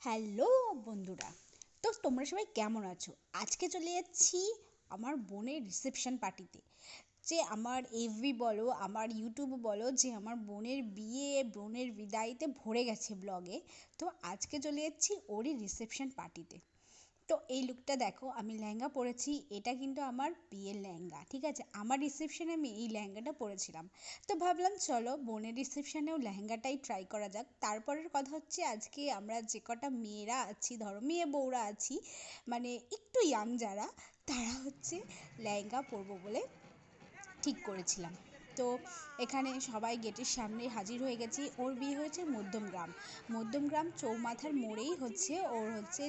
Hello বন্ধুরা, তো তোমরা সবাই কেমন আছো? আজকে চলে যাচ্ছি আমার বোনের রিসেপশন পার্টিতে। যে আমার এফবি বলো, আমার ইউটিউব বলো, যে আমার বোনের বিয়ে, বোনের বিদায়তে ভরে গেছে ব্লগে। তো আজকে চলে যাচ্ছি ওরই রিসেপশন পার্টিতে। তো এই লুকটা দেখো, আমি লেহেঙ্গা পরেছি। এটা কিন্তু আমার বিয়ের লেহেঙ্গা, ঠিক আছে? আমার রিসেপশনে আমি এই লেহেঙ্গাটা পরেছিলাম। তো ভাবলাম চলো বোনের রিসেপশনেও লেহেঙ্গাটাই ট্রাই করা যাক। তারপরের কথা হচ্ছে, আজকে আমরা যে কটা মেয়েরা আছি, ধরো মেয়ে বউরা আছি, মানে একটু ইয়াং যারা, তারা হচ্ছে লেহেঙ্গা পরবো বলে ঠিক করেছিলাম। তো এখানে সবাই গেটের সামনে হাজির হয়ে গেছি। ওর বিয়ে হয়েছে মধ্যমগ্রাম। মধ্যমগ্রাম চৌমাথার মোড়েই হচ্ছে ওর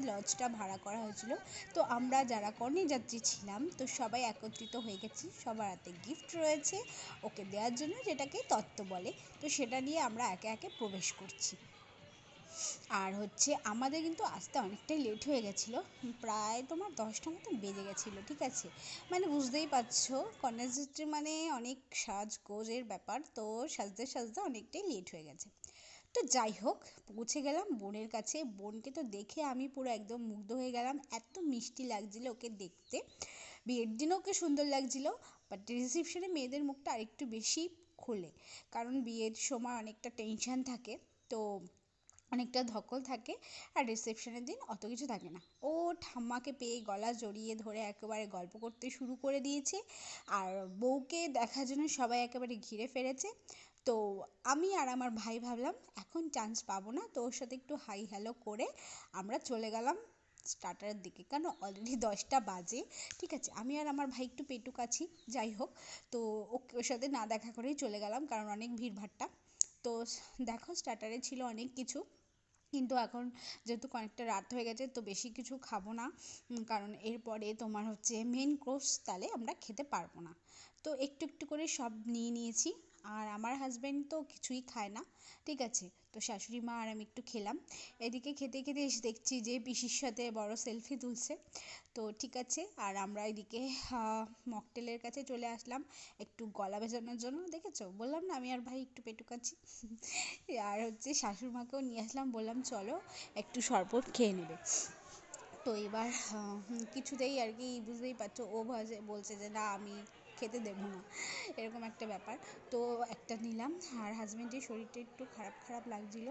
লজটা ভাড়া করা হয়েছিল। তো আমরা যারা কন্যাযাত্রী ছিলাম, তো সবাই একত্রিত হয়ে গেছি। সবার হাতে গিফট রয়েছে ওকে দেওয়ার জন্য, যেটাকে তত্ত্ব বলে। তো সেটা নিয়ে আমরা একে একে প্রবেশ করছি। আর হচ্ছে আমাদের কিন্তু আসতে অনেকটাই লেট হয়ে গেছিলো। প্রায় তোমার 10টা মতন বেজে গেছিলো, ঠিক আছে? মানে বুঝতেই পারছো, কন্যাযাত্রী মানে অনেক সাজগোজের ব্যাপার, তো সাজতে সাজতে অনেকটাই লেট হয়ে গেছে। তো যাই হোক, পৌঁছে গেলাম বোনের কাছে। বোনকে তো দেখে আমি পুরো একদম মুগ্ধ হয়ে গেলাম। এত মিষ্টি লাগছিল ওকে দেখতে। বিয়ের দিনও ওকে সুন্দর লাগছিল, বাট রিসেপশনে মেয়েদের মুখটা আরেকটু বেশি খোলে, কারণ বিয়ের সময় অনেকটা টেনশন থাকে। তো অনেকটা ধকল থাকে। আর রিসেপশনের দিন অত কিছু থাকে না। ও ঠাম্মাকে পেয়ে গলা জড়িয়ে ধরে একেবারে গল্প করতে শুরু করে দিয়েছে। আর বউকে দেখার জন্য সবাই একেবারে ঘিরে ফেলেছে। তো আমি আর আমার ভাই ভাবলাম এখন চান্স পাবো না, তো ওর সাথে একটু হাই হ্যালো করে আমরা চলে গেলাম স্টার্টারের দিকে, কারণ অলরেডি 10টা বাজে। ঠিক আছে, আমি আর আমার ভাই একটু পেটুক আছি। যাই হোক, তো ওর সাথে না দেখা করেই চলে গেলাম, কারণ অনেক ভিড়ভাট্টা। তো দেখো, স্টার্টারে ছিল অনেক কিছু, কিন্তু এখন যেহেতু অনেকটা রাত হয়ে গেছে, তো বেশি কিছু খাবো না। কারণ এরপরে তোমার হচ্ছে মেন কোর্স, তাহলে আমরা খেতে পারবো না। তো একটু একটু করে সব নিয়ে নিয়েছি। আর আমার হাজব্যান্ড তো কিছুই খায় না, ঠিক আছে? তো শাশুড়ি মা আর আমি একটু খেলাম। এদিকে খেতে খেতে এসে দেখছি যে পিসির সাথে বড় সেলফি তুলছে। তো ঠিক আছে, আর আমরা এদিকে মকটেলের কাছে চলে আসলাম একটু গলা ভেজানোর জন্য। দেখেছো, বললাম না আমি আর ভাই একটু পেটুক আছি। আর হচ্ছে শাশুড়ি মাকেও নিয়ে আসলাম, বললাম চলো একটু শরবত খেয়ে নেবে। তো এবার কিছুতেই আর কি, বুঝতেই পারছো, ও বলছে যে না আমি খেতে দেবো না, এরকম একটা ব্যাপার। তো একটা নিলাম। আর হাজব্যান্ডের শরীরটা একটু খারাপ খারাপ লাগছিল।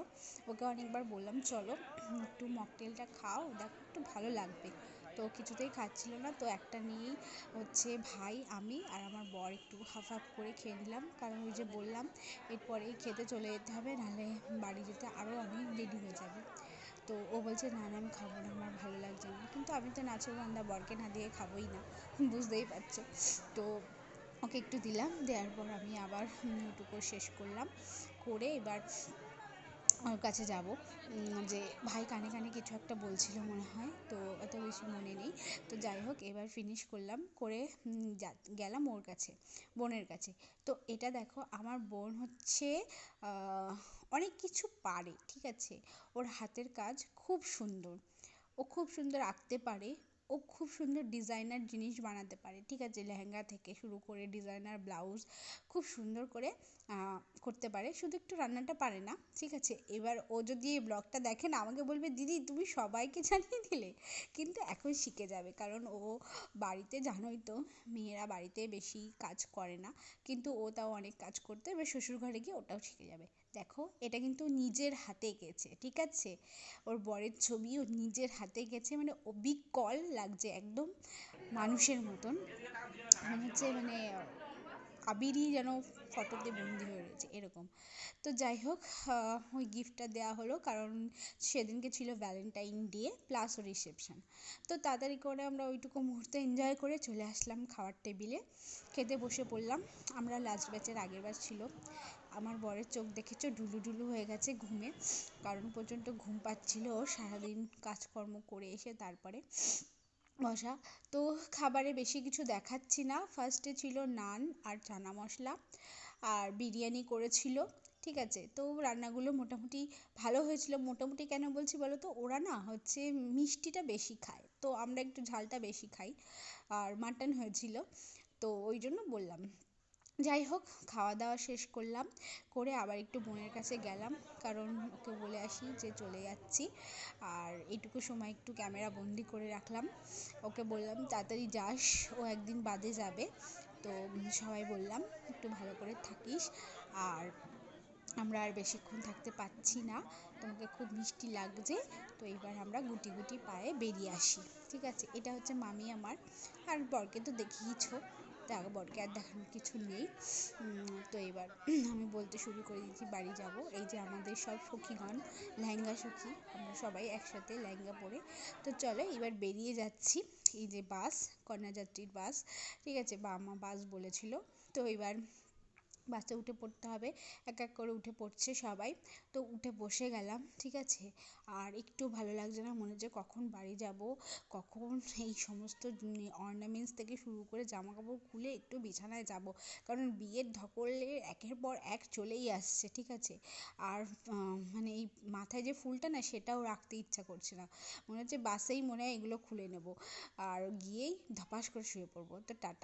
ওকে অনেকবার বললাম চলো একটু মকটেলটা খাও, দেখো একটু ভালো লাগবে। তো কিছুতেই খাচ্ছিল না। তো একটা নিয়েই হচ্ছে ভাই, আমি আর আমার বর একটু হাফ হাফ করে খেয়ে নিলাম, কারণ ওই যে বললাম এরপরেই খেতে চলে যেতে হবে, নাহলে বাড়ি যেতে আরও অনেক দেরি হয়ে যাবে। তো ও বলছে না না আমি খাবো না, আমার ভালো লাগছে না। কিন্তু আমি তো নাছোড়বান্দা, বরকে না দিয়ে খাবোই না, বুঝতেই পারছো। তো ওকে একটু দিলাম, দেওয়ার পর আমি আবার ওটুকু শেষ করলাম। করে এবার ওর কাছে যাব। যে ভাই কানে কানে কিছু একটা বলছিল মনে হয়, তো অত বেশি মনে নেই। তো যাই হোক, এবার ফিনিশ করলাম করে গেলাম ওর কাছে, বোনের কাছে। তো এটা দেখো, আমার বোন হচ্ছে অনেক কিছু পারে, ঠিক আছে? ওর হাতের কাজ খুব সুন্দর। ও খুব সুন্দর আঁকতে পারে। ও খুব সুন্দর ডিজাইনার জিনিস বানাতে পারে, ঠিক আছে? লেহেঙ্গা থেকে শুরু করে ডিজাইনার ব্লাউজ খুব সুন্দর করে করতে পারে। শুধু একটু রান্নাটা পারে না, ঠিক আছে? এবার ও যদি এই ব্লগটা দেখে না, আমাকে বলবে দিদি তুমি সবাইকে জানিয়ে দিলে। কিন্তু এখন শিখে যাবে, কারণ ও বাড়িতে, জানোই তো, মেয়েরা বাড়িতে বেশি কাজ করে না, কিন্তু ও তাও অনেক কাজ করতে, এবার শ্বশুর ঘরে গিয়ে ওটাও শিখে যাবে। দেখো, এটা কিন্তু নিজের হাতে এঁকেছে, ঠিক আছে? ওর বরের ছবি ও নিজের হাতে এঁকেছে, মানে অবিকল লাগছে একদম মানুষের মতন। মনে হচ্ছে মানে আবিরই যেন ফটোতে বন্দি হয়ে রয়েছে, এরকম। তো যাই হোক, ওই গিফটটা দেওয়া হলো, কারণ সেদিনকে ছিল ভ্যালেন্টাইন ডে প্লাস রিসেপশন। তো তাড়াতাড়ি করে আমরা ওইটুকু মুহূর্তে এনজয় করে চলে আসলাম খাওয়ার টেবিলে। খেতে বসে পড়লাম। আমরা লাস্ট ব্যাচের আগের ব্যাচ ছিল। আমার বরের চোখ দেখেছো ঢুলু ঢুলু হয়ে গেছে ঘুমে, কারণ প্রচণ্ড ঘুম পাচ্ছিল সারাদিন কাজকর্ম করে এসে তারপরে বসা। তো খাবারে বেশি কিছু দেখাচ্ছি না। ফার্স্টে ছিল নান আর চানা মশলা, আর বিরিয়ানি করেছিল, ঠিক আছে? তো রান্নাগুলো মোটামুটি ভালো হয়েছিল। মোটামুটি কেন বলছি বলো তো, ওরা না হচ্ছে মিষ্টিটা বেশি খায়, তো আমরা একটু ঝালটা বেশি খাই। আর মাটন হয়েছিল, তো ওই জন্য বললাম। যাই হোক, খাওয়া দাওয়া শেষ করলাম, করে আবার একটু বোনের কাছে গেলাম, কারণ ওকে বলে আসি যে চলে যাচ্ছি। আর এইটুকু সময় একটু ক্যামেরা বন্দি করে রাখলাম, ওকে বললাম তাড়াতাড়ি যাস, ও একদিন বাদে যাবে। তো সবাই বললাম একটু ভালো করে থাকিস, আর আমরা আর বেশিক্ষণ থাকতে পারছি না, তোমাকে খুব মিষ্টি লাগছে, তো এবার আমরা গুটি গুটি পায়ে বেরিয়ে আসি। ঠিক আছে, এটা হচ্ছে মামি আমার। আর বরকে তো দেখিয়েছো, বরকে আর দেখানোর কিছু নেই। তো এবার আমি বলতে শুরু করে দিয়েছি বাড়ি যাব। এই যে আমাদের সব সখীগণ, লেহেঙ্গা সখী, আমরা সবাই একসাথে লেহেঙ্গা পরে, তো চলো এবার বেরিয়ে যাচ্ছি। এই যে বাস, কন্যাযাত্রীর বাস, ঠিক আছে, বা মা বাস বলেছিল। তো এবার বাসে উঠে পড়তে হবে, এক এক করে উঠে পড়ছে সবাই। তো উঠে বসে গেলাম, ঠিক আছে। আর একটু ভালো লাগছে না, মনে হচ্ছে কখন বাড়ি যাব, কখন এই সমস্ত অর্নামেন্টস থেকে শুরু করে জামা কাপড় খুলে একটু বিছানায় যাব, কারণ বিয়ের ধকলে একের পর এক চলেই আসছে, ঠিক আছে। আর মানে এই মাথায় যে ফুলটা না, সেটাও রাখতে ইচ্ছা করছে না, মনে হচ্ছে বাসেই মনে হয় এগুলো খুলে নেব আর গিয়েই ধপাস করে শুয়ে পড়বো। তো টাটা।